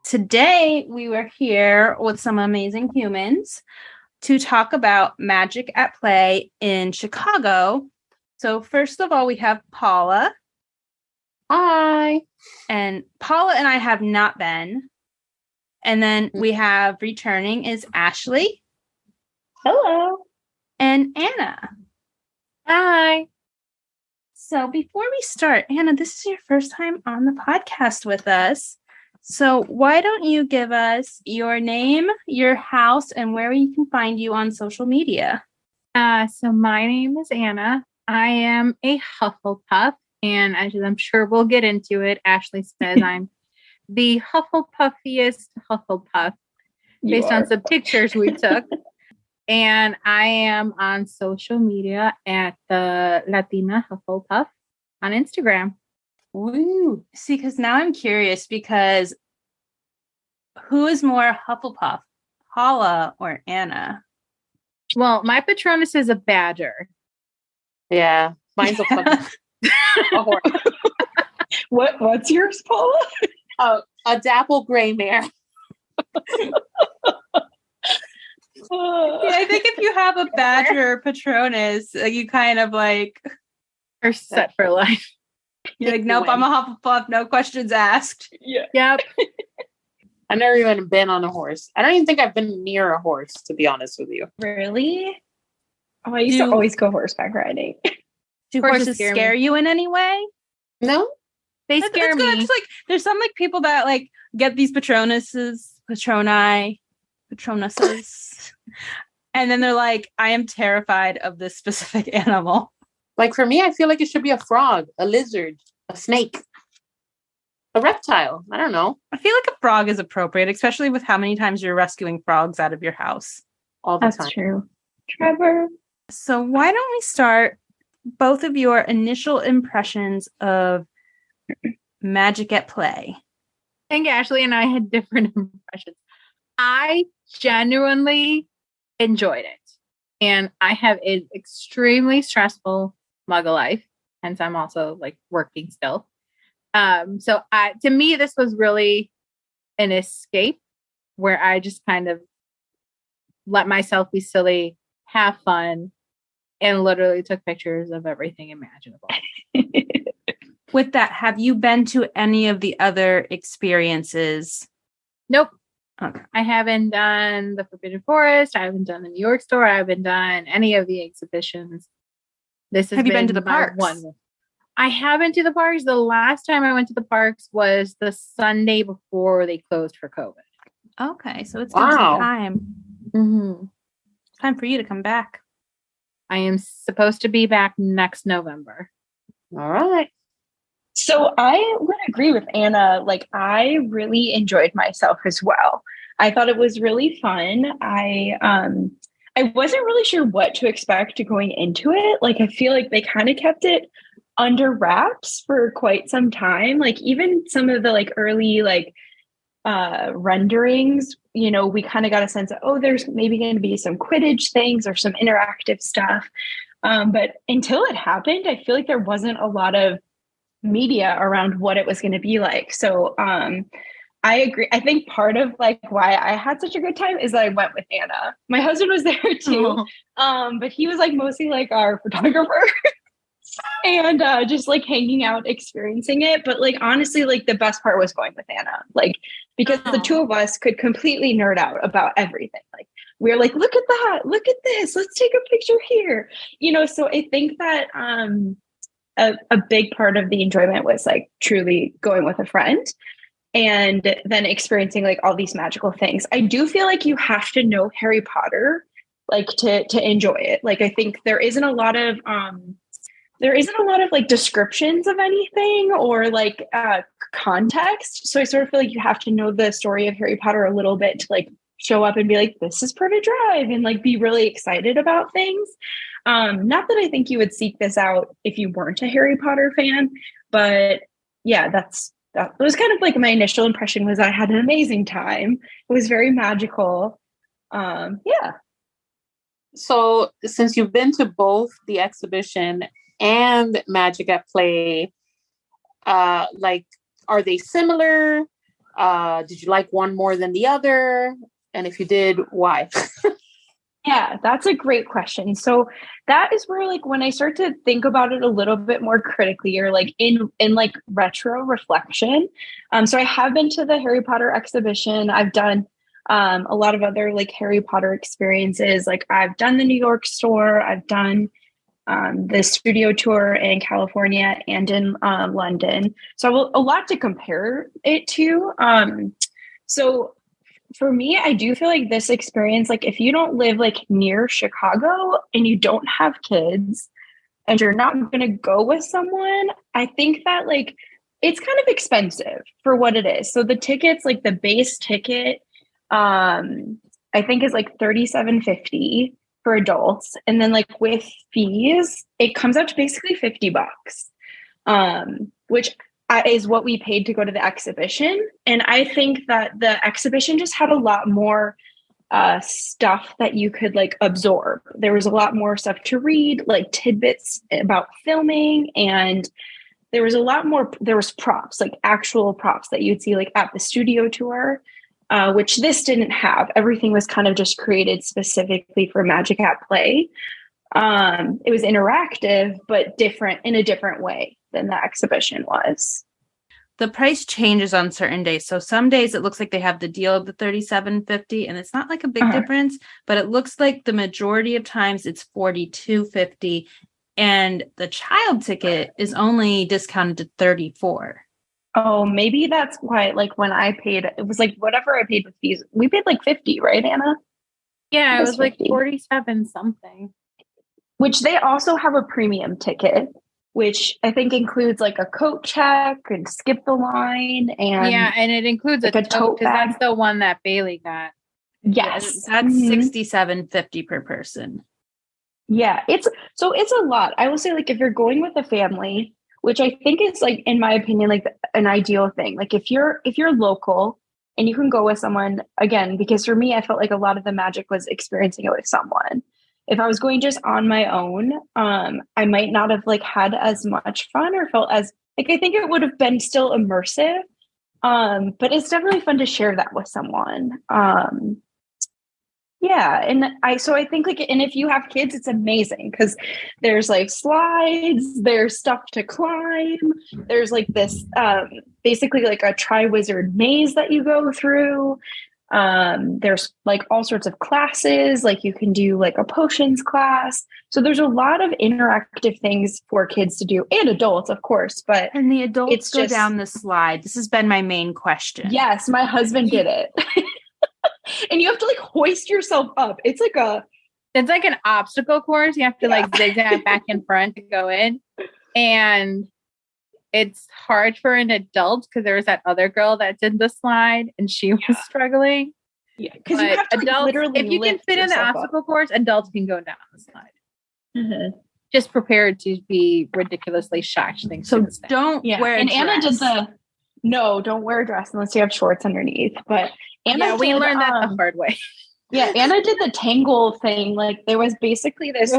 Today, we were here with some amazing humans to talk about Magic at Play in Chicago. So first of all, we have Paula. Hi. And Paula and I have not been. And then we have returning is Ashley. Hello. And Anna. Hi. So before we start, Anna, this is your first time on the podcast with us. So why don't you give us your name, your house, and where we can find you on social media? So my name is Anna. I am a Hufflepuff, and as I'm sure we'll get into it, Ashley says I'm the Hufflepuffiest Hufflepuff based on some pictures we took. And I am on social media at the Latina Hufflepuff on Instagram. Woo. See, because now I'm curious because who is more Hufflepuff, Paula or Anna? Well, my Patronus is a badger. Yeah, mine's a fucking a horse. What's yours, Paula? A dapple gray mare. I think if you have a badger Patronus, you kind of like are set for life. You're like, nope, I'm a Hufflepuff, no questions asked. Yeah. Yep. I've never even been on a horse. I don't even think I've been near a horse, to be honest with you. Really? Oh, I used to always go horseback riding. Do horses scare you in any way? No. They scare me. Just like there's some like people that like get these patronuses, and then they're like, I am terrified of this specific animal. Like for me, I feel like it should be a frog, a lizard, a snake, a reptile. I don't know. I feel like a frog is appropriate, especially with how many times you're rescuing frogs out of your house. All the time. That's true. Trevor. So why don't we start both of your initial impressions of Magic at Play? I think Ashley and I had different impressions. I genuinely enjoyed it. And I have an extremely stressful muggle life. Hence, I'm also like working still. So to me, this was really an escape where I just kind of let myself be silly, have fun, and literally took pictures of everything imaginable. With that, have you been to any of the other experiences? Nope. Okay. I haven't done the Forbidden Forest. I haven't done the New York store. I haven't done any of the exhibitions. Have you been to the parks? I haven't to the parks. The last time I went to the parks was the Sunday before they closed for COVID. Okay, so it's been some time. Mm-hmm. It's time for you to come back. I am supposed to be back next November. All right. So I would agree with Anna. Like, I really enjoyed myself as well. I thought it was really fun. I wasn't really sure what to expect going into it. Like, I feel like they kind of kept it under wraps for quite some time. Like, even some of the like early like renderings, you know, we kind of got a sense of, oh, there's maybe going to be some Quidditch things or some interactive stuff. But until it happened, I feel like there wasn't a lot of media around what it was going to be like. So I agree. I think part of like why I had such a good time is that I went with Anna. My husband was there too. But he was like mostly like our photographer and just like hanging out, experiencing it. But like, honestly, like the best part was going with Anna, like, because the two of us could completely nerd out about everything. Like we were like, look at that, look at this, let's take a picture here. You know, so I think that a big part of the enjoyment was like truly going with a friend and then experiencing like all these magical things. I do feel like you have to know Harry Potter like to enjoy it. Like I think there isn't a lot of like descriptions of anything or like context. So I sort of feel like you have to know the story of Harry Potter a little bit to like show up and be like, this is Privet Drive, and like be really excited about things. Not that I think you would seek this out if you weren't a Harry Potter fan, but yeah, that was kind of like my initial impression was I had an amazing time. It was very magical. Yeah. So since you've been to both the exhibition and Magic at Play, like, are they similar? Did you like one more than the other? And if you did, why? Yeah, that's a great question. So that is where like when I start to think about it a little bit more critically or like in like retro reflection. So I have been to the Harry Potter exhibition. I've done a lot of other like Harry Potter experiences. Like I've done the New York store, I've done the studio tour in California and in London. So a lot to compare it to. So for me, I do feel like this experience, like if you don't live like near Chicago and you don't have kids and you're not going to go with someone, I think that like it's kind of expensive for what it is. So the tickets, like the base ticket, I think is like $37.50 for adults, and then like with fees, it comes out to basically $50, which is what we paid to go to the exhibition. And I think that the exhibition just had a lot more stuff that you could like absorb. There was a lot more stuff to read, like tidbits about filming, and there was a lot more. There was props, like actual props that you'd see like at the studio tour. Which this didn't have. Everything was kind of just created specifically for Magic at Play. It was interactive, but different in a different way than the exhibition was. The price changes on certain days. So some days it looks like they have the deal of the $37.50, and it's not like a big difference, but it looks like the majority of times it's $42.50, and the child ticket is only discounted to $34. Oh, maybe that's why, like, when I paid, it was like whatever I paid with fees. We paid like 50, right, Anna? Yeah, it was 50. like 47 something. Which they also have a premium ticket, which I think includes like a coat check and skip the line. And yeah, and it includes like a tote, because that's the one that Bailey got. Yes. That's $67.50 per person. Yeah, it's a lot. I will say, like, if you're going with a family, which I think is like, in my opinion, like an ideal thing. Like if you're local and you can go with someone, again, because for me, I felt like a lot of the magic was experiencing it with someone. If I was going just on my own, I might not have like had as much fun or felt as like, I think it would have been still immersive. But it's definitely fun to share that with someone. Yeah. And I think like, and if you have kids, it's amazing because there's like slides, there's stuff to climb. There's like this, basically like a Triwizard maze that you go through. There's like all sorts of classes, like you can do like a potions class. So there's a lot of interactive things for kids to do and adults, of course, but and the adults go down the slide. This has been my main question. Yes. My husband did it. And you have to like hoist yourself up. It's like an obstacle course. You have to like zigzag back and front to go in. And it's hard for an adult because there was that other girl that did the slide and she was struggling. Yeah. Because you have to adults, literally if you can fit in the obstacle course, adults can go down the slide. Mm-hmm. Just prepared to be ridiculously shocked. So don't wear a dress. Anna did no, don't wear a dress unless you have shorts underneath. But Anna we learned that the hard way. Yeah, Anna did the tangle thing. Like there was basically this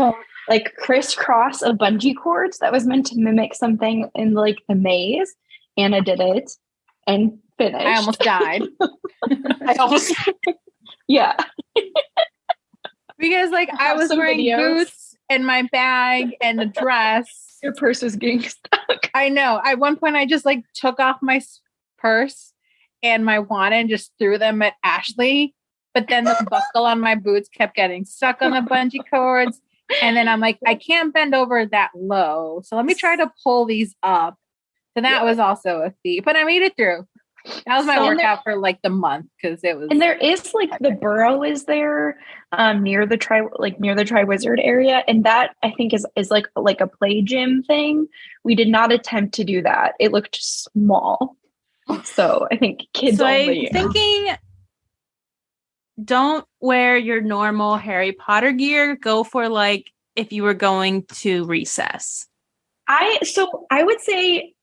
like crisscross of bungee cords that was meant to mimic something in like the maze. Anna did it and finished. I almost died. Yeah. Because like I was wearing boots and my bag and a dress. Your purse was getting stuck. I know. At one point I just like took off my purse and my wand and just threw them at Ashley. But then the buckle on my boots kept getting stuck on the bungee cords. And then I'm like, I can't bend over that low. So let me try to pull these up. So that was also a feat. But I made it through. That was my workout for like the month because it was. And there is like the burrow is there near the Triwizard area. And that I think is like a play gym thing. We did not attempt to do that. It looked small. So I think kids only. I'm thinking don't wear your normal Harry Potter gear. Go for like if you were going to recess. I would say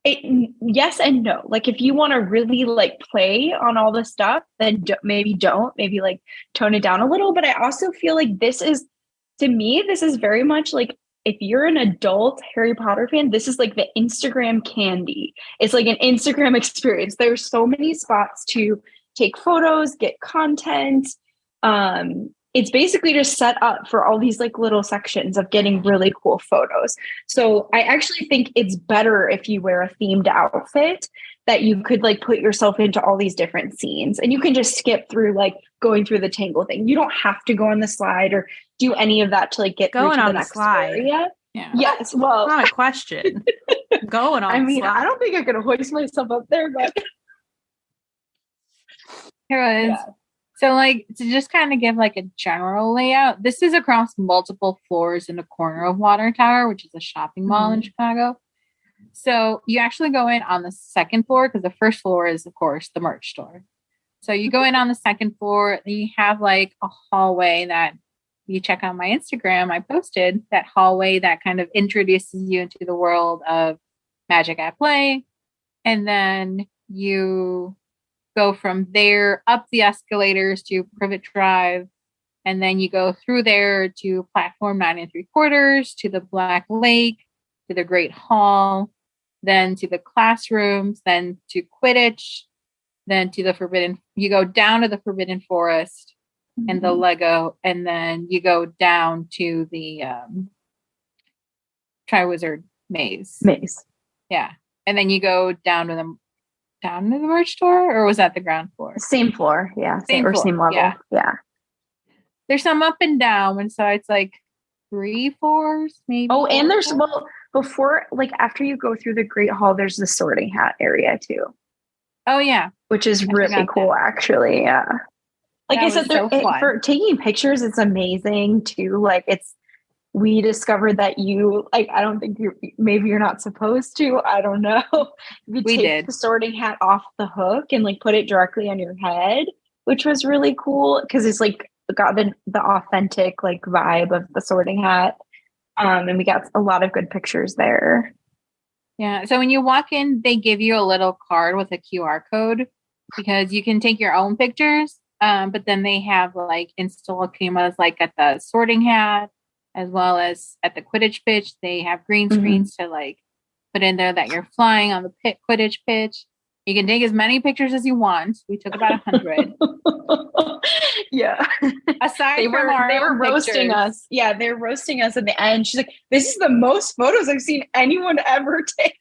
yes and no. Like if you want to really like play on all the stuff, then maybe like tone it down a little. But I also feel like this is very much like if you're an adult Harry Potter fan, this is like the Instagram candy. It's like an Instagram experience. There's so many spots to take photos, get content. It's basically just set up for all these like little sections of getting really cool photos. So I actually think it's better if you wear a themed outfit, that you could like put yourself into all these different scenes, and you can just skip through like going through the tangle thing. You don't have to go on the slide or do any of that to like get Going through to on the the next slide. area. Yeah. Yes. Well, Not a question. Going on. I mean, the slide. I don't think I could hoist myself up there, but Here it is. Yeah. So, like, to just kind of give like a general layout, this is across multiple floors in the corner of Water Tower, which is a shopping mall in Chicago. So you actually go in on the second floor, because the first floor is, of course, the merch store. So you go in on the second floor, and you have like a hallway that you check on my Instagram. I posted that hallway that kind of introduces you into the world of Magic at Play. And then you go from there up the escalators to Privet Drive. And then you go through there to platform 9 3/4, to the Black Lake, to the Great Hall, then to the classrooms, then to Quidditch, then to the you go down to the Forbidden Forest and the Lego, and then you go down to the Triwizard Maze. Yeah. And then you go down to the merch store, or was that the ground floor? same floor. Yeah. Same level. Yeah. There's some up and down, and so it's like 3 floors, maybe. Oh, and 4 there's, floors. well, before, like after you go through the Great Hall, there's the Sorting Hat area too, Oh yeah. which is really forgot cool, actually. Yeah. Like That I said, was so fun. for taking pictures, it's amazing too. Like we discovered that I don't think maybe you're not supposed to. I don't know. You We take did. the Sorting Hat off the hook and like put it directly on your head, which was really cool because it's like got the authentic like vibe of the Sorting Hat. And we got a lot of good pictures there. Yeah. So when you walk in, they give you a little card with a QR code, because you can take your own pictures. But then they have like install cameras like at the Sorting Hat, as well as at the Quidditch pitch. They have green screens to like put in there that you're flying on the Quidditch pitch. You can take as many pictures as you want. We took about 100. Yeah. Aside They from were roasting pictures. us. Yeah, they're roasting us at the end. She's like, this is the most photos I've seen anyone ever take.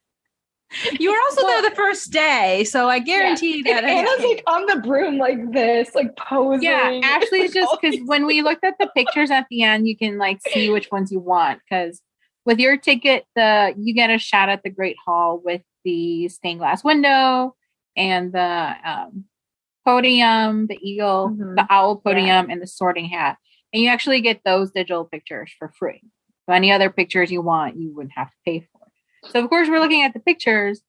You were also there the first day, so I guarantee that. Anna's like on the broom like this, like posing. Yeah, actually, it's just because when we looked at the pictures at the end, you can like see which ones you want. Because with your ticket, you get a shot at the Great Hall with the stained glass window and the podium, the eagle, the owl podium, and the Sorting Hat. And you actually get those digital pictures for free. So any other pictures you want, you wouldn't have to pay for. So of course we're looking at the pictures,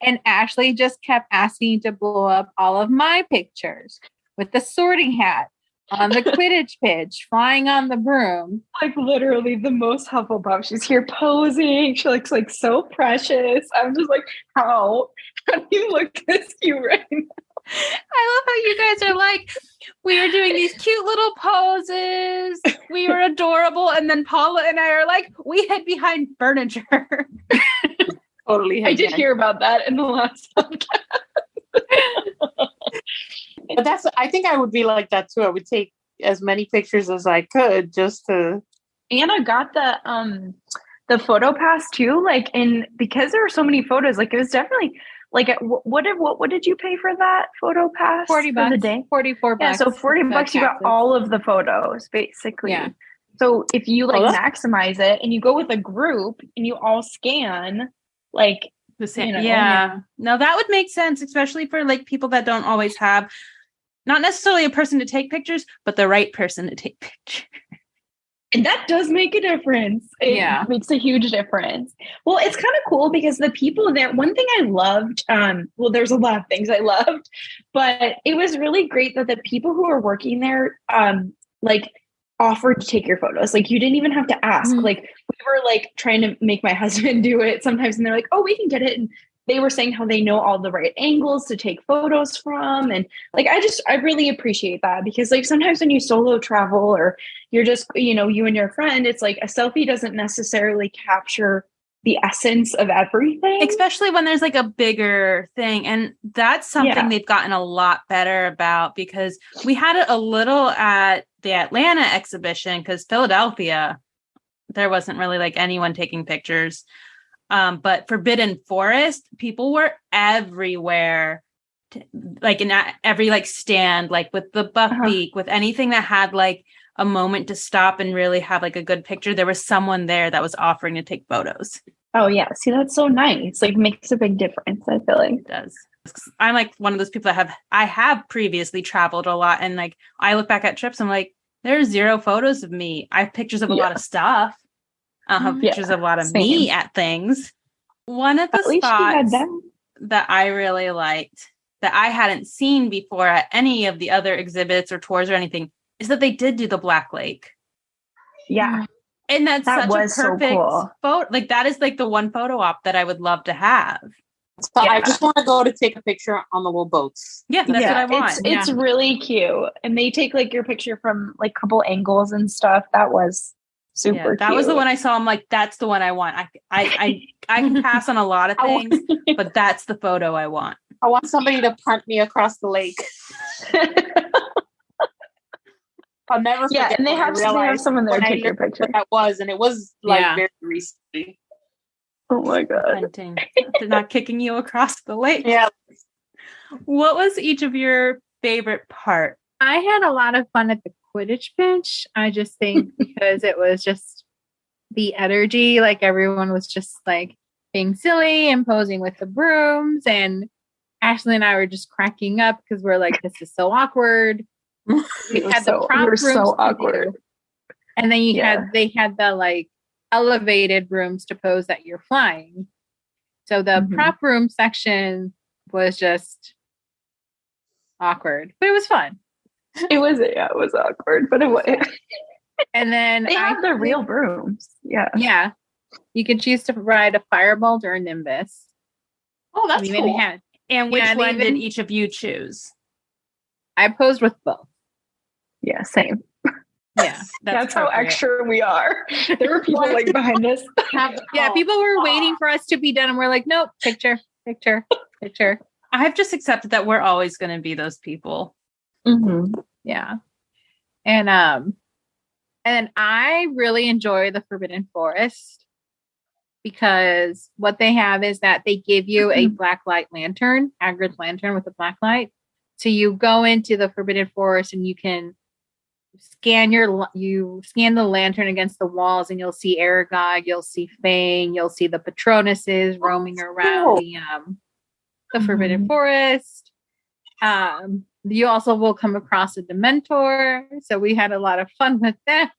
and Ashley just kept asking to blow up all of my pictures with the Sorting Hat on the Quidditch pitch, flying on the broom. Like literally the most Hufflepuff. She's here posing. She looks like so precious. I'm just like, how do you look this cute right now? I love how you guys are like, we were doing these cute little poses. We were adorable. And then Paula and I are like, we hid behind furniture. Totally. I did hear about that in the last podcast. But I think I would be like that too. I would take as many pictures as I could just to. Anna got the photo pass too. Like, and because there were so many photos, like it was definitely like, what did you pay for that photo pass? $40 for the day? $44. Yeah, so $40 you got all of the photos basically. Yeah. So if you like maximize it and you go with a group and you all scan, like The same. You know, yeah. No, that would make sense, especially for like people that don't always have not necessarily a person to take pictures, but the right person to take pictures. and that does make a difference. It makes a huge difference. Well, it's kind of cool because the people there, one thing I loved, well, there's a lot of things I loved, but it was really great that the people who were working there, like offered to take your photos. Like you didn't even have to ask. Like we were like trying to make my husband do it sometimes, and they're like, oh, we can get it. And they were saying how they know all the right angles to take photos from. And like, I really appreciate that, because like sometimes when you solo travel or you're just, you and your friend, it's like a selfie doesn't necessarily capture the essence of everything. Especially when there's like a bigger thing. And that's something they've gotten a lot better about, because we had it a little at the Atlanta exhibition, because Philadelphia, there wasn't really like anyone taking pictures. But Forbidden Forest, people were everywhere, like in every like stand, like with the buckbeak, with anything that had like a moment to stop and really have like a good picture. There was someone there that was offering to take photos. Oh yeah, see, that's so nice. Like, makes a big difference, I feel like. It does. I'm like one of those people that I have previously traveled a lot, and like I look back at trips, I'm like, there's 0 photos of me. I have pictures of a lot of stuff. I'll have pictures of a lot of me at things. One of the spots that I really liked, that I hadn't seen before at any of the other exhibits or tours or anything, is that they did do the Black Lake. Yeah. And that's such a perfect so cool. photo. Like, that is like the one photo op that I would love to have. So I just want to go to take a picture on the little boats. Yeah, that's what I want. It's really cute. And they take like your picture from like a couple angles and stuff. That was super cute. That was the one I saw. I'm like, that's the one I want. I can pass on a lot of things, but that's the photo I want. I want somebody to punt me across the lake. I'll never forget. Yeah, and they have someone there take your picture. That was, and it was like very recently. Oh my god! Punting. They're not kicking you across the lake. Yeah. What was each of your favorite part? I had a lot of fun at the Quidditch bench. I just think because it was just the energy, like everyone was just like being silly and posing with the brooms, and Ashley and I were just cracking up because we're like, this is so awkward. We had the prop rooms so awkward. And then they had the like elevated rooms to pose that you're flying. So the prop room section was just awkward, but it was fun. It was awkward, but it was. And then they have the real brooms. Yeah. Yeah. You could choose to ride a Firebolt or a Nimbus. Oh, that's cool. And which one did each of you choose? I posed with both. Yeah, same. Yeah, that's how extra we are. There were people like behind us. People were waiting for us to be done, and we're like, nope, picture. I've just accepted that we're always going to be those people. Mm-hmm. Yeah, and I really enjoy the Forbidden Forest because what they have is that they give you a black light lantern, Hagrid's lantern with a black light. So you go into the Forbidden Forest and you can scan the lantern against the walls, and you'll see Aragog, you'll see Fang, you'll see the Patronuses roaming around the Forbidden Forest. You also will come across a Dementor. So we had a lot of fun with that.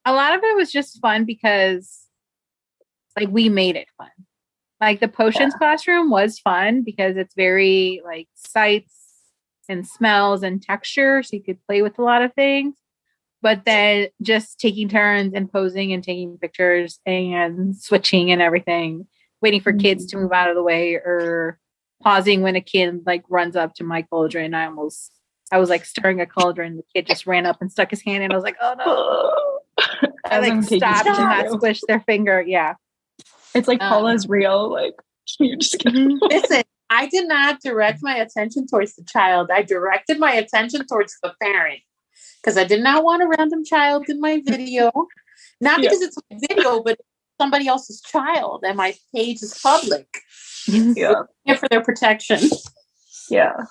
A lot of it was just fun because like we made it fun. Like the potions classroom was fun because it's very like sights and smells and texture, so you could play with a lot of things. But then just taking turns and posing and taking pictures and switching and everything, waiting for kids to move out of the way, or pausing when a kid like runs up to my cauldron. I was like stirring a cauldron, the kid just ran up and stuck his hand in. I was like, oh no. I like stopped and not squished their finger. Yeah. It's like Paula's real, like you just listen. I did not direct my attention towards the child. I directed my attention towards the parent because I did not want a random child in my video. Not because it's my video, but somebody else's child, and my page is public. Yeah, for their protection. Yeah.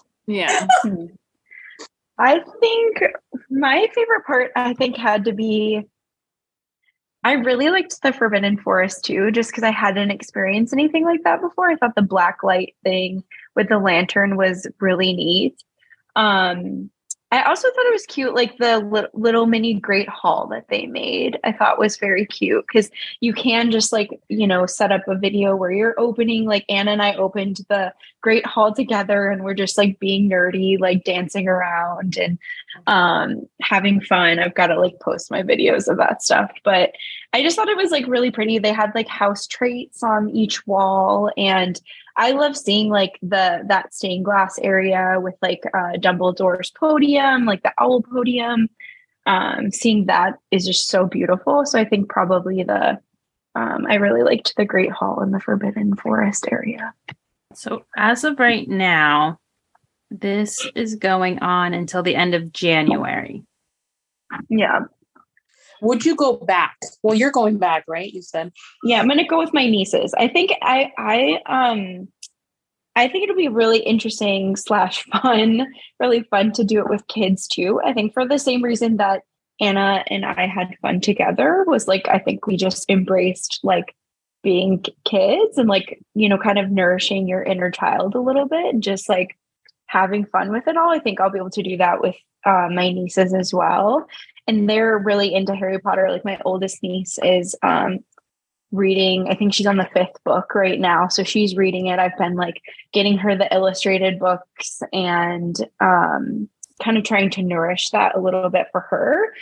I think my favorite part, had to be, I really liked the Forbidden Forest too, just because I hadn't experienced anything like that before. I thought the black light thing with the lantern was really neat. I also thought it was cute, like the little mini Great Hall that they made. I thought was very cute because you can just like, set up a video where you're opening, like Anna and I opened the Great Hall together and we're just like being nerdy, like dancing around and having fun. I've got to like post my videos of that stuff, but I just thought it was like really pretty. They had like house traits on each wall, and I love seeing like that stained glass area with like Dumbledore's podium, like the owl podium. Seeing that is just so beautiful. So I think probably I really liked the Great Hall and the Forbidden Forest area. So as of right now, this is going on until the end of January. Yeah. Would you go back? Well, you're going back, right? You said. Yeah, I'm gonna go with my nieces. I think I think it'll be really interesting / fun, really fun to do it with kids too. I think for the same reason that Anna and I had fun together was like, I think we just embraced like being kids and like, kind of nourishing your inner child a little bit and just like having fun with it all. I think I'll be able to do that with my nieces as well. And they're really into Harry Potter. Like my oldest niece is reading, I think she's on the 5th book right now. So she's reading it. I've been like getting her the illustrated books and kind of trying to nourish that a little bit for her.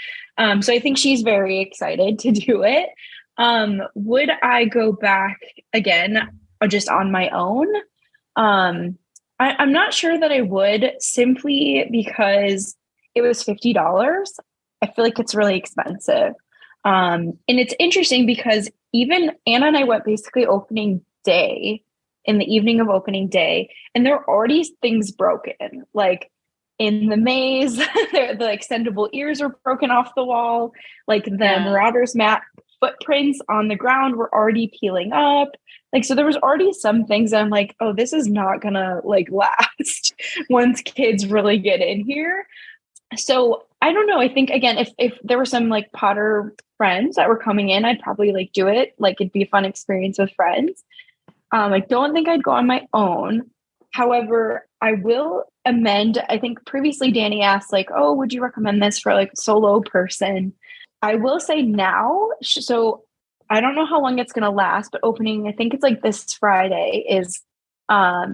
So I think she's very excited to do it. Would I go back again just on my own? I'm not sure that I would, simply because it was $50. I feel like it's really expensive. And it's interesting because even Anna and I went basically opening day, in the evening of opening day, and there are already things broken. Like in the maze, the extendable ears were broken off the wall. Like the Marauders map footprints on the ground were already peeling up. Like, so there was already some things that I'm like, oh, this is not gonna like last once kids really get in here. So I don't know. I think again, if there were some like Potter friends that were coming in, I'd probably like do it. Like it'd be a fun experience with friends. I don't think I'd go on my own. However, I will amend. I think previously Dani asked like, oh, would you recommend this for like solo person? I will say now. So I don't know how long it's going to last, but opening, I think it's like this Friday is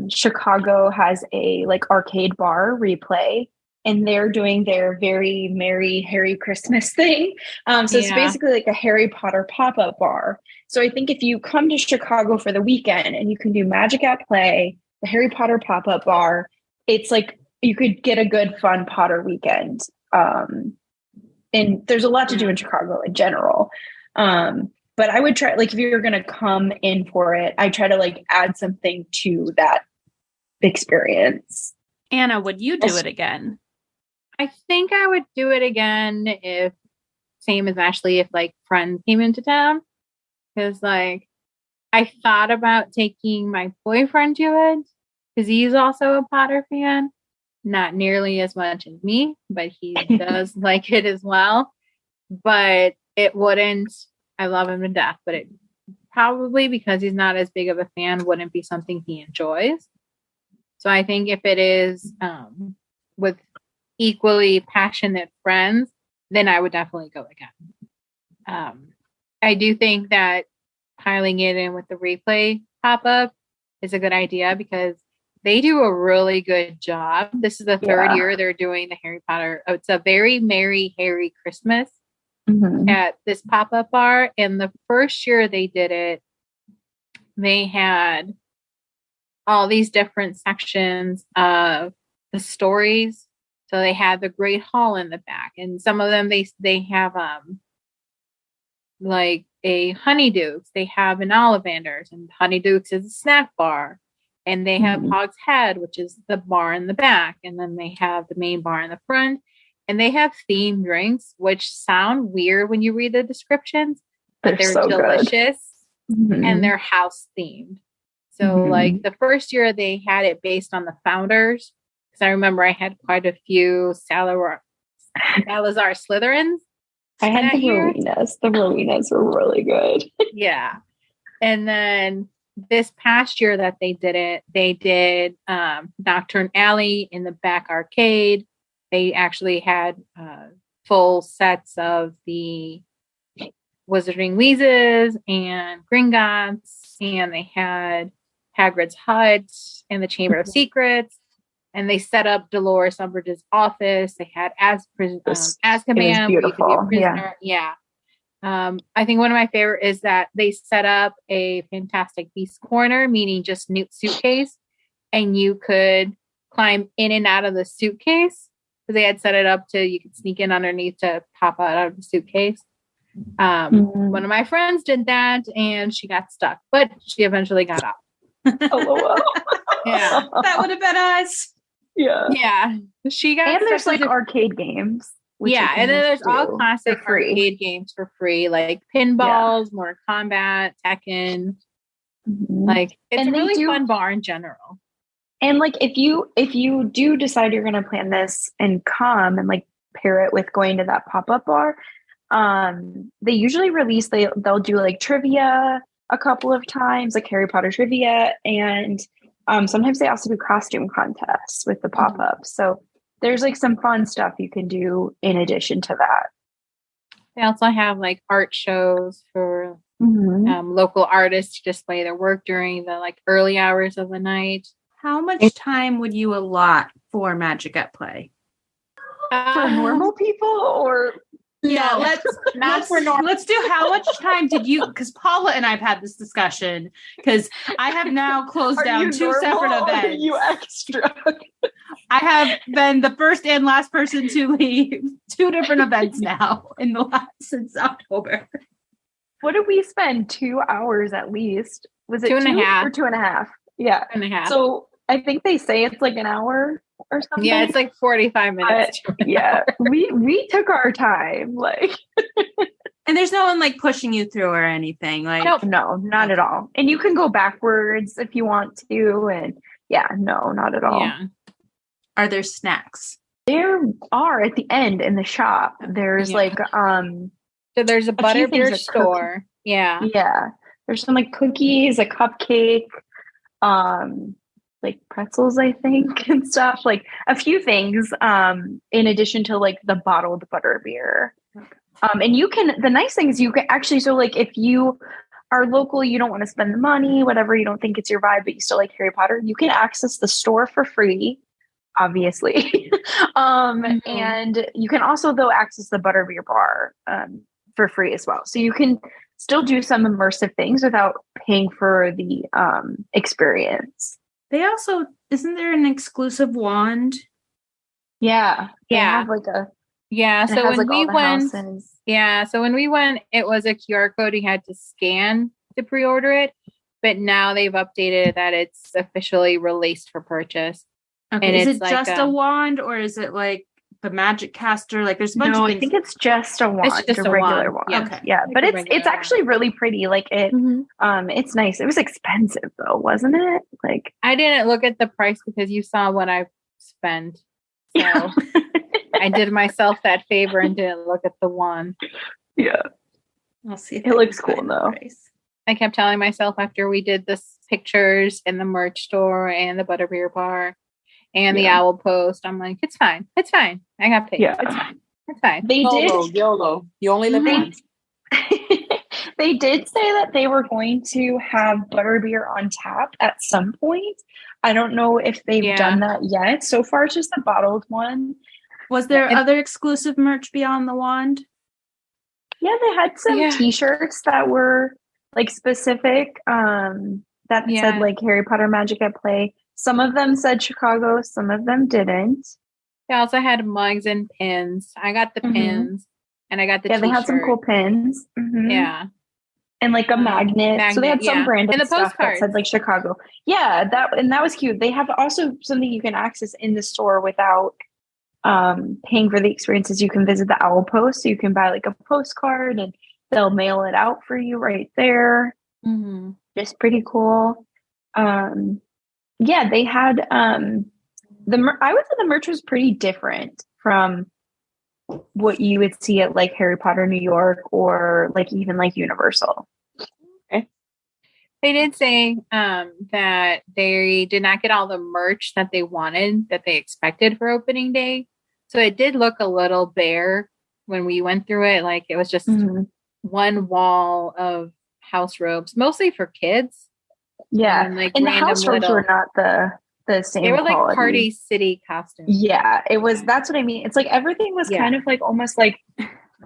Chicago has a like arcade bar replay. And they're doing their very merry Harry Christmas thing. So it's basically like a Harry Potter pop-up bar. So I think if you come to Chicago for the weekend and you can do Magic at Play, the Harry Potter pop-up bar, it's like you could get a good, fun Potter weekend. And there's a lot to do in Chicago in general. But I would try, like, if you're going to come in for it, I try to like add something to that experience. Anna, would you do it again? I think I would do it again if, same as Ashley, if like friends came into town. Because like I thought about taking my boyfriend to it because he's also a Potter fan. Not nearly as much as me, but he does like it as well. But it wouldn't, I love him to death, but it probably, because he's not as big of a fan, wouldn't be something he enjoys. So I think if it is with equally passionate friends, then I would definitely go again. I do think that piling it in with the replay pop-up is a good idea because they do a really good job. This is the third year they're doing the Harry Potter. Oh, it's a very merry Harry Christmas at this pop-up bar. And the first year they did it, they had all these different sections of the stories. So they had the Great Hall in the back, and some of them they have like a Honeydukes. They have an Ollivanders, and Honeydukes is a snack bar, and they have Hog's Head, which is the bar in the back, and then they have the main bar in the front, and they have themed drinks, which sound weird when you read the descriptions, but they're so delicious and they're house themed. So like the first year they had it based on the founders. Because I remember I had quite a few Salazar Slytherins. I had the Rowenas. The Rowenas were really good. Yeah. And then this past year that they did it, they did Nocturne Alley in the back arcade. They actually had full sets of the Wizarding Wheezes and Gringotts, and they had Hagrid's Hut and the Chamber of Secrets. And they set up Dolores Umbridge's office. They had Azkaban, where you could be a prisoner. Yeah. I think one of my favorite is that they set up a Fantastic Beast corner, meaning just Newt's suitcase, and you could climb in and out of the suitcase. So they had set it up to you could sneak in underneath to pop out of the suitcase. One of my friends did that, and she got stuck, but she eventually got out. LOL. Yeah, That would have been us. Yeah. yeah. She got. And there's stuck like arcade games. which yeah, you can and then there's just all do classic for free. arcade games for free, like pinballs, Mortal Kombat, Tekken. Mhm. Like it's And a they really do- fun bar in general. And like if you do decide you're going to plan this and come and like pair it with going to that pop-up bar, they usually release they'll do like trivia a couple of times, like Harry Potter trivia, and sometimes they also do costume contests with the pop-up. So there's like some fun stuff you can do in addition to that. They also have like art shows for Mhm. local artists to display their work during the like early hours of the night. How much time would you allot for Magic at Play? For normal people or Yeah, Not for normal. let's do how much time did you, because Paula and I've had this discussion, because I have now closed are down you two normal separate or are events. you extra? I have been the first and last person to leave two different events now since October. What did we spend? 2 hours at least? Was it 2.5 or 2.5? Yeah. 2.5. So I think they say it's like an hour or something. Yeah, it's like 45 minutes. Yeah, we took our time. Like, And there's no one like pushing you through or anything. Like, Nope. no, not at all. And you can go backwards if you want to. And yeah, no, not at all. Yeah. are there snacks? There are at the end in the shop. There's Yeah. like So there's a few things butterbeer that store. Yeah. yeah, there's some like cookies, a cupcake, like pretzels, I think, and stuff. Like a few things, in addition to like the bottled butterbeer. And you can, the nice thing is you can actually, so like if you are local, you don't want to spend the money, whatever, you don't think it's your vibe, but you still like Harry Potter, you can access the store for free, obviously. And you can also though access the butterbeer bar for free as well. So you can still do some immersive things without paying for the experience. They also, isn't there an exclusive wand? Yeah. They Yeah. have like a, Yeah. it So has when like we all the went, houses. yeah. So when we went, it was a QR code you had to scan to pre-order it. But now they've updated that it's officially released for purchase. Okay, And is it's it like, just a wand or is it like the magic caster? Like there's a bunch No, of I things. think it's just a wand, just a a regular wand, wand. yeah. Yeah, Like but a it's regular actually really pretty. Like it, it's nice. It was expensive though, wasn't it? Like I didn't look at the price because you saw what I spent. So I did myself that favor and didn't look at the one. yeah, I'll see if It I looks can cool, find the though. price. I kept telling myself after we did the pictures in the merch store and the butterbeer bar and the Yeah. owl post, I'm like, it's fine. It's fine. I got paid. Yeah. It's fine. It's fine. they YOLO, did. YOLO. You only live They- once. They did say that they were going to have butterbeer on tap at some point. I don't know if they've Yeah. done that yet. So far, it's just the bottled one. Was there And- other exclusive merch beyond the wand? Yeah, they had some Yeah. T-shirts that were like specific. That Yeah. said like Harry Potter Magic at Play. Some of them said Chicago. Some of them didn't. They also had mugs and pins. I got the Mhm. pins and I got the Yeah, they t-shirt. had some cool pins. Mhm. Yeah. And like a magnet. So they had magnet, some yeah. branded And the stuff that postcards. said like Chicago. Yeah, that was cute. They have also something you can access in the store without paying for the experiences. You can visit the Owl Post. So you can buy like a postcard and they'll mail it out for you right there. Mm-hmm. Just pretty cool. Yeah, they had I would say the merch was pretty different from what you would see at like Harry Potter New York or like even like Universal. They did say that they did not get all the merch that they wanted, that they expected for opening day. So it did look a little bare when we went through it. Like it was just Mhm. one wall of house robes, mostly for kids. Yeah, And, like, and the random house robes little- were not the same. They were like quality. Party City costumes. Yeah, it was. That's what I mean. It's like everything was Yeah. kind of like almost like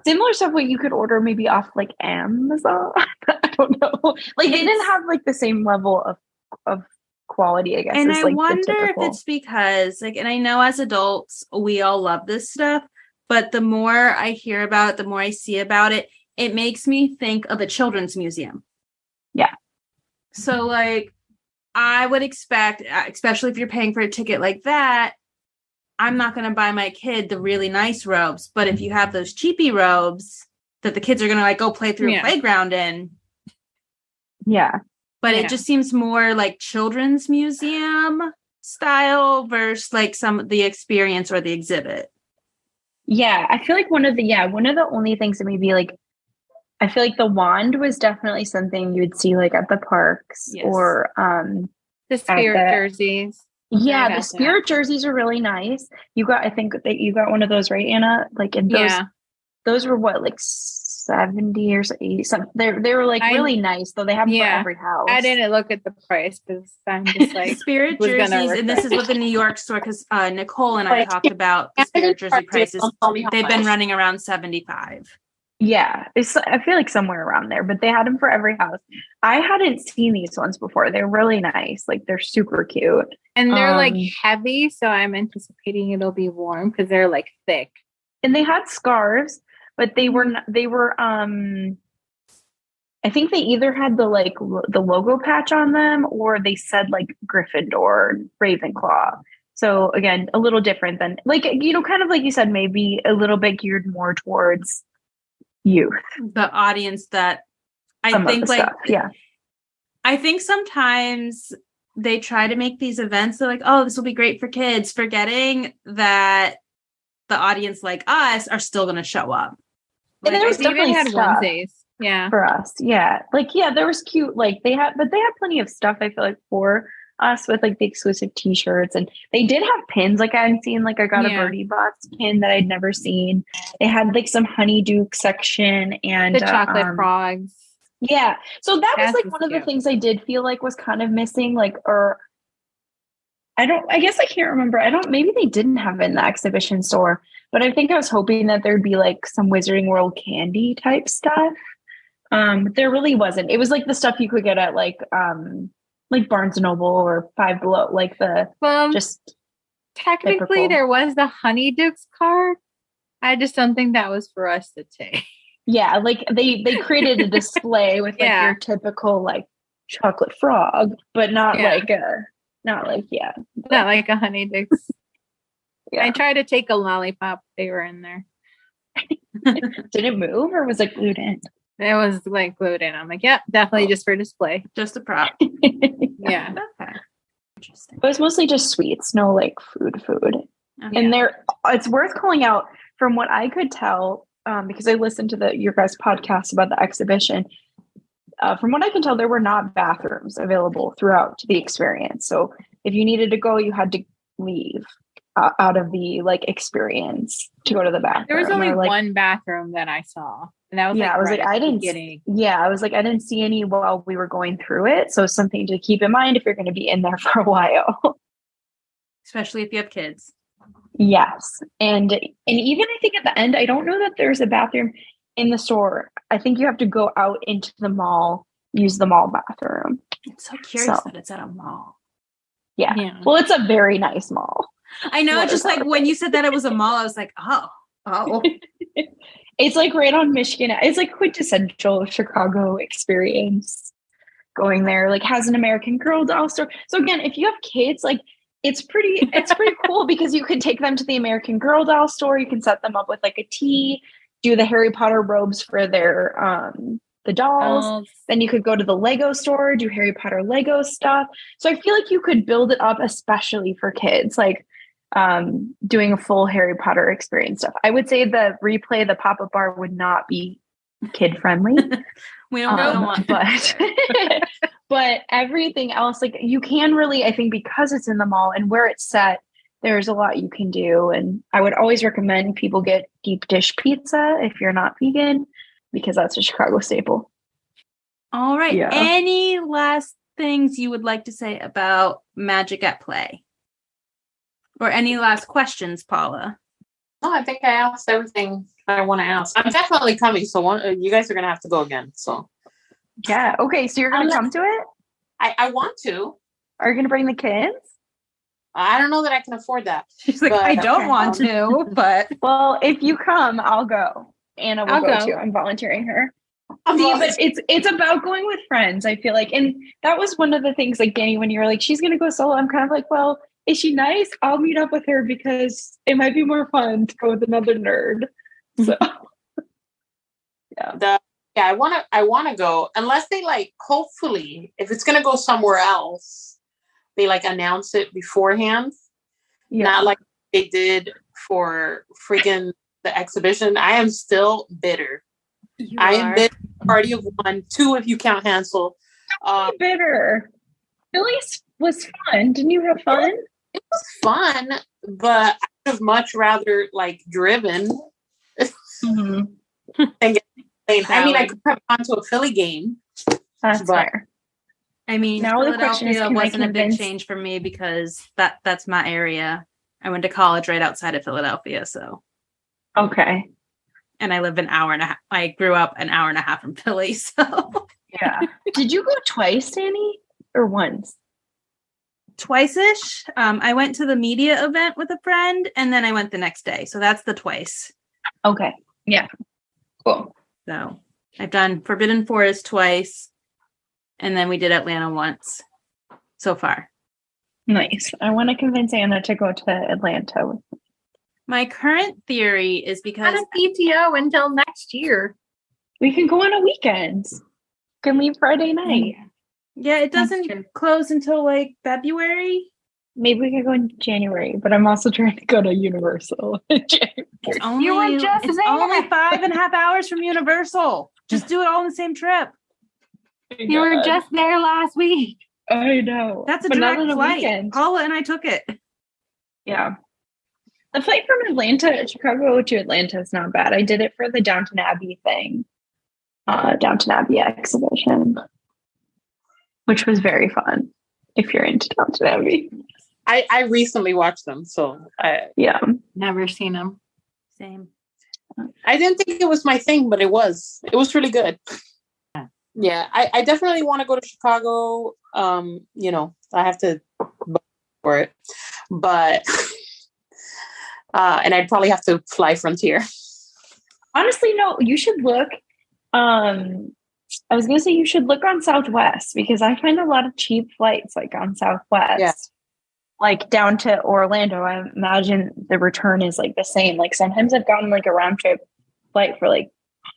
similar stuff what you could order maybe off like Amazon. I don't know. Like they didn't have like the same level of quality, I guess. And as, I like, wonder the if typical. it's because, like, and I know as adults, we all love this stuff, but the more I hear about it, the more I see about it, it makes me think of a children's museum. Yeah. So, like, I would expect, especially if you're paying for a ticket like that, I'm not going to buy my kid the really nice robes. But if you have those cheapy robes that the kids are going to like go play through a playground in. Yeah. But it just seems more like children's museum style versus like some of the experience or the exhibit. Yeah. I feel like one of the only things that maybe like, I feel like the wand was definitely something you would see like at the parks or the spirit jerseys. Yeah, the spirit jerseys are really nice. I think that you got one of those, right, Anna? Like in those were what, like 70 or 80 something. They were like really nice, though. They have them for every house. I didn't look at the price because I'm just like spirit jerseys, and this is what the New York store, because Nicole and I talked about the spirit jersey prices. They've been running around $75. Yeah, I feel like somewhere around there, but they had them for every house. I hadn't seen these ones before. They're really nice. Like they're super cute. And they're like heavy, so I'm anticipating it'll be warm because they're like thick. And they had scarves, but they were I think they either had the logo patch on them or they said like Gryffindor, Ravenclaw. So again, a little different than like, kind of like you said, maybe a little bit geared more towards youth, the audience that I think like stuff. I think sometimes they try to make these events, they're like, oh, this will be great for kids, forgetting that the audience like us are still going to show up. Like, and there was definitely had onesies for us, there was cute, like they had plenty of stuff, I feel like, for us with like the exclusive t-shirts, and they did have pins like I hadn't seen. Like I got a Birdie Box pin that I'd never seen. They had like some honeydew section and the chocolate frogs. Yeah, so that was like one of the things I did feel like was kind of missing, like, or I guess I can't remember. Maybe they didn't have it in the exhibition store, but I think I was hoping that there'd be like some Wizarding World candy type stuff. There really wasn't. It was like the stuff you could get at like Barnes and Noble or Five Below, like the just technically typical. There was the Honeydukes card. I just don't think that was for us to take. Yeah, like they created a display with like your typical like chocolate frog, but not like a Honeydukes. I tried to take a lollipop. They were in there. Did it move or was it glued in? It was like glued in. I'm like, yeah, definitely just for display. Just a prop. Yeah. Okay. Interesting. It was mostly just sweets, no like food. Okay. And it's worth calling out from what I could tell, because I listened to your guys' podcast about the exhibition. From what I can tell, there were not bathrooms available throughout the experience. So if you needed to go, you had to leave out of the like experience to go to the bathroom. There was only one bathroom that I saw. And that was I didn't see any while we were going through it. So something to keep in mind if you're going to be in there for a while. Especially if you have kids. Yes. And even I think at the end, I don't know that there's a bathroom in the store. I think you have to go out into the mall, use the mall bathroom. I'm so curious that it's at a mall. Yeah. Well, it's a very nice mall. I know. Just like when you said that it was a mall, I was like, oh. It's like right on Michigan. It's like quintessential Chicago experience going there. Like has an American Girl doll store. So again, if you have kids, like it's pretty cool because you can take them to the American Girl doll store. You can set them up with like a tea, do the Harry Potter robes for their the dolls. Then you could go to the Lego store, do Harry Potter Lego stuff. So I feel like you could build it up especially for kids, like doing a full Harry Potter experience stuff. I would say the pop-up bar would not be kid friendly. We don't want but everything else, like you can really, I think because it's in the mall and where it's set, there's a lot you can do. And I would always recommend people get deep dish pizza if you're not vegan, because that's a Chicago staple. All right. Yeah. Any last things you would like to say about Magic at Play? Or any last questions, Paula? No, I think I asked everything I want to ask. I'm definitely coming, so you guys are gonna have to go again. So Yeah. Okay. So you're going to come to it? I want to. Are you going to bring the kids? I don't know that I can afford that. She's like, But, I don't want to, but Well, if you come, I'll go. Anna will I'll go go. too. I'm volunteering her. I'm See, always- but it's about going with friends, I feel like. And that was one of the things, like, Dani, when you were like, she's going to go solo, I'm kind of like, well, is she nice? I'll meet up with her because it might be more fun to go with another nerd. So, yeah. I want to go, unless they like, hopefully, if it's going to go somewhere else, they like announce it beforehand. Yeah. Not like they did for freaking the exhibition. I am still bitter. I am bitter. Party of one, two if you count Hansel. Bitter. Philly's was fun. Didn't you have fun? It was fun, but I would have much rather like driven. Mm-hmm. I mean, I could have gone to a Philly game. That's fair. I mean, Now the question is, Philadelphia can I wasn't a big convince- change for me because that's my area. I went to college right outside of Philadelphia, so Okay. and I live an hour and a half. I grew up an hour and a half from Philly, so Yeah. Did you go twice, Dani, or once? twice-ish. I went to the media event with a friend, and then I went the next day. So that's the twice. Okay. Yeah. Cool. So I've done Forbidden Forest twice, and then we did Atlanta once so far. Nice. I want to convince Anna to go to Atlanta with me. My current theory is because Kind of PTO until next year. We can go on a weekend. Can leave Friday night. yeah, it That's doesn't true. close until like February. Maybe we could go in January, but I'm also trying to go to Universal in January. It's only, You were just it's there. only 5.5 hours from Universal. Just do it all in the same trip. You were just there last week. I know. That's a But not direct on a flight. weekend. Paula and I took it. Yeah. The flight from Chicago to Atlanta is not bad. I did it for the Downton Abbey thing. Downton Abbey exhibition, which was very fun if you're into Downton Abbey. I recently watched them, so Yeah. Never seen them. Same. I didn't think it was my thing, but it was. It was really good. Yeah, I definitely want to go to Chicago. I have to book for it, but and I'd probably have to fly Frontier. Honestly, no, you should look. I was going to say you should look on Southwest because I find a lot of cheap flights like on Southwest. Yeah. Like down to Orlando. I imagine the return is like the same. Like sometimes I've gotten like a round trip flight for like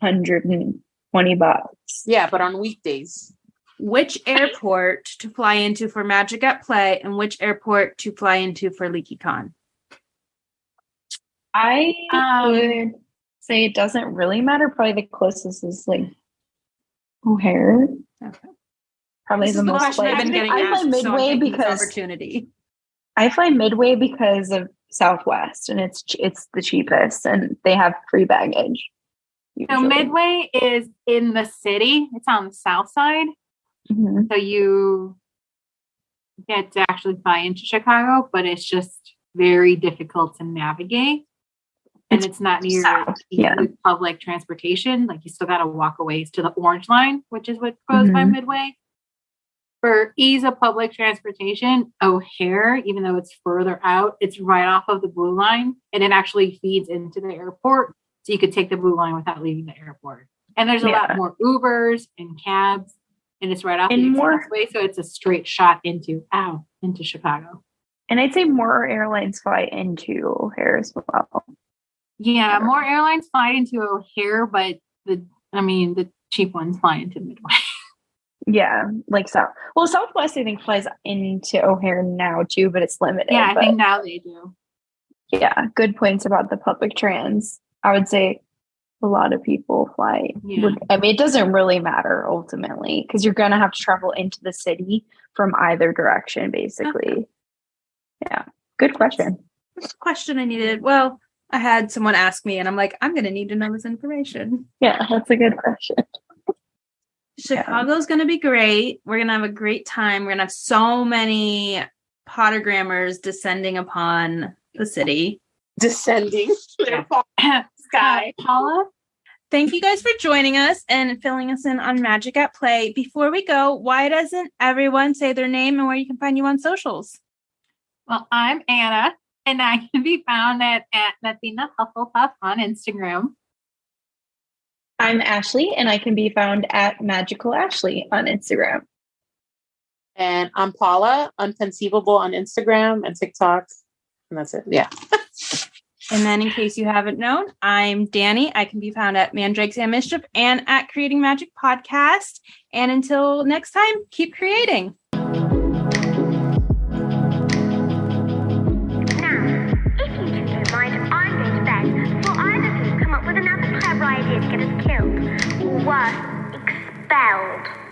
$120. Yeah, but on weekdays. Which airport to fly into for Magic at Play and which airport to fly into for LeakyCon? I would say it doesn't really matter. Probably the closest is like O'Hare. Okay. Probably This the is the most question I've like been getting I asked, fly so I'm Midway taking this because opportunity. I fly Midway because of Southwest, and it's the cheapest, and they have free baggage. So usually. Midway is in the city. It's on the south side. Mhm. So you get to actually fly into Chicago, but it's just very difficult to navigate. And it's not near south, yeah. public transportation. Like you still got to walk a ways to the Orange Line, which is what goes by Mhm. Midway. For ease of public transportation, O'Hare, even though it's further out, it's right off of the Blue Line, and it actually feeds into the airport. So you could take the Blue Line without leaving the airport. And there's a lot more Ubers and cabs, and it's right off And the more- expressway, so it's a straight shot into Chicago. And I'd say more airlines fly into O'Hare as well. Yeah, more airlines fly into O'Hare, but the cheap ones fly into Midway. Yeah, like South. Well, Southwest I think flies into O'Hare now too, but it's limited. Yeah, I but think now they do. yeah, good points about the public trans. I would say a lot of people fly. Yeah. I mean, it doesn't really matter ultimately because you're going to have to travel into the city from either direction, basically. Yeah, good question. Question I needed. Well, I had someone ask me, and I'm like, I'm going to need to know this information. Yeah, that's a good question. Chicago's going to be great. We're going to have a great time. We're going to have so many Pottergrammers descending upon the city. descending their sky. Paula? Thank you guys for joining us and filling us in on Magic at Play. Before we go, why doesn't everyone say their name and where you can find you on socials? Well, I'm Anna, and I can be found at Latina Hufflepuff on Instagram. I'm Ashley, and I can be found at Magical Ashley on Instagram. And I'm Paula, Unconceivable on Instagram and TikTok. And that's it. Yeah. And then in case you haven't known, I'm Dani. I can be found at Mandrakes and Mischief and at Creating Magic Podcast. And until next time, keep creating. Now, if you two don't mind, I'm going to bed before either of you come up with another clever idea to get us killed. Or worse, expelled.